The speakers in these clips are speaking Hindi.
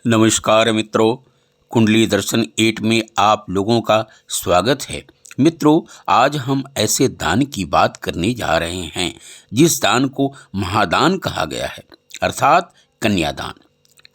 नमस्कार मित्रों, कुंडली दर्शन 8 में आप लोगों का स्वागत है। मित्रों, आज हम ऐसे दान की बात करने जा रहे हैं जिस दान को महादान कहा गया है, अर्थात कन्यादान।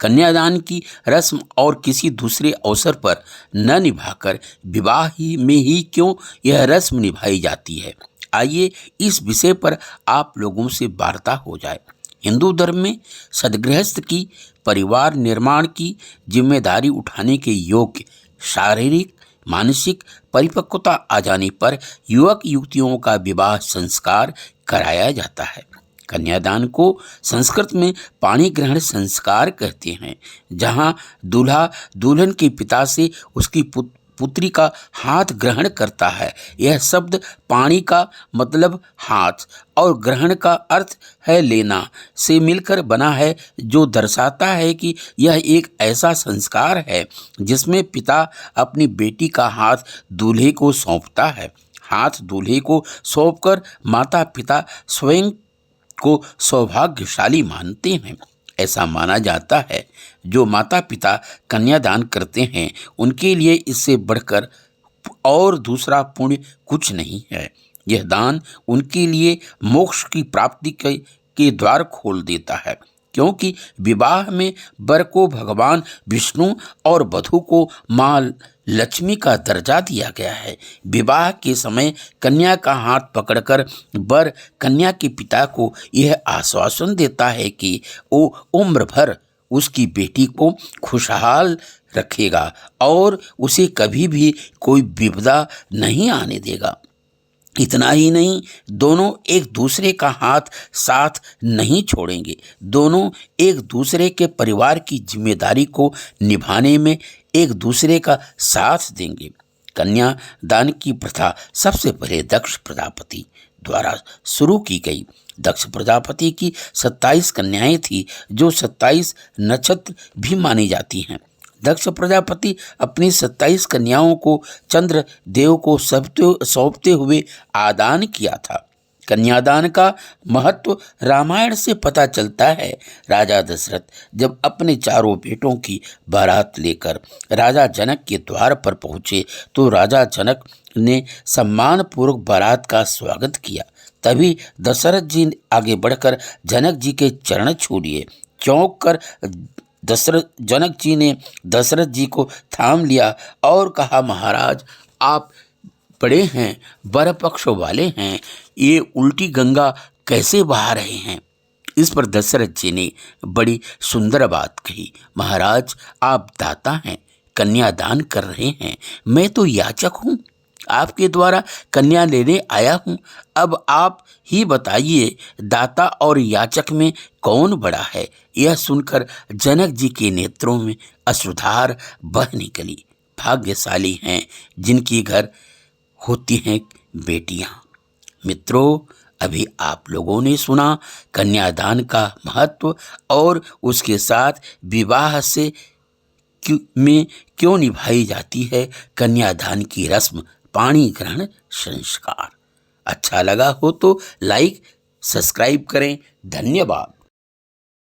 कन्यादान की रस्म और किसी दूसरे अवसर पर न निभाकर विवाह ही में ही क्यों यह रस्म निभाई जाती है, आइए इस विषय पर आप लोगों से वार्ता हो जाए। हिंदू धर्म में सदगृहस्थ की परिवार निर्माण की जिम्मेदारी उठाने के योग्य शारीरिक मानसिक परिपक्वता आ जाने पर युवक युवतियों का विवाह संस्कार कराया जाता है। कन्यादान को संस्कृत में पाणी ग्रहण संस्कार कहते हैं, जहां दूल्हा दुल्हन के पिता से उसकी पुत्री का हाथ ग्रहण करता है। यह शब्द पाणी का मतलब हाथ और ग्रहण का अर्थ है लेना से मिलकर बना है, जो दर्शाता है कि यह एक ऐसा संस्कार है जिसमें पिता अपनी बेटी का हाथ दूल्हे को सौंपता है। हाथ दूल्हे को सौंपकर माता पिता स्वयं को सौभाग्यशाली मानते हैं। ऐसा माना जाता है जो माता पिता कन्यादान करते हैं उनके लिए इससे बढ़कर और दूसरा पुण्य कुछ नहीं है। यह दान उनके लिए मोक्ष की प्राप्ति के द्वार खोल देता है, क्योंकि विवाह में वर को भगवान विष्णु और वधू को मां लक्ष्मी का दर्जा दिया गया है। विवाह के समय कन्या का हाथ पकड़कर वर कन्या के पिता को यह आश्वासन देता है कि वो उम्र भर उसकी बेटी को खुशहाल रखेगा और उसे कभी भी कोई विपदा नहीं आने देगा। इतना ही नहीं, दोनों एक दूसरे का हाथ साथ नहीं छोड़ेंगे। दोनों एक दूसरे के परिवार की जिम्मेदारी को निभाने में एक दूसरे का साथ देंगे। कन्यादान की प्रथा सबसे पहले दक्ष प्रजापति द्वारा शुरू की गई। दक्ष प्रजापति की 27 कन्याएं थी, जो 27 नक्षत्र भी मानी जाती हैं। दक्ष प्रजापति अपनी 27 कन्याओं को चंद्र देव को सौंपते हुए आदान किया था। कन्यादान का महत्व रामायण से पता चलता है। राजा दशरथ जब अपने चारों बेटों की बारात लेकर राजा जनक के द्वार पर पहुंचे तो राजा जनक ने सम्मानपूर्वक बारात का स्वागत किया। तभी दशरथ जी आगे बढ़कर जनक जी के चरण छू लिए। चौंक कर जनक जी ने दशरथ जी को थाम लिया और कहा, महाराज आप बड़े हैं, वर पक्ष वाले हैं, ये उल्टी गंगा कैसे बहा रहे हैं। इस पर दशरथ जी ने बड़ी सुंदर बात कही, महाराज आप दाता हैं, कन्यादान कर रहे हैं, मैं तो याचक हूँ, आपके द्वारा कन्या लेने आया हूँ। अब आप ही बताइए, दाता और याचक में कौन बड़ा है। यह सुनकर जनक जी के नेत्रों में अश्रुधार बह निकली। भाग्यशाली हैं जिनकी घर होती हैं बेटियां। मित्रों, अभी आप लोगों ने सुना कन्यादान का महत्व और उसके साथ विवाह से में क्यों निभाई जाती है कन्यादान की रस्म, पाणी ग्रहण संस्कार। अच्छा लगा हो तो लाइक सब्सक्राइब करें। धन्यवाद।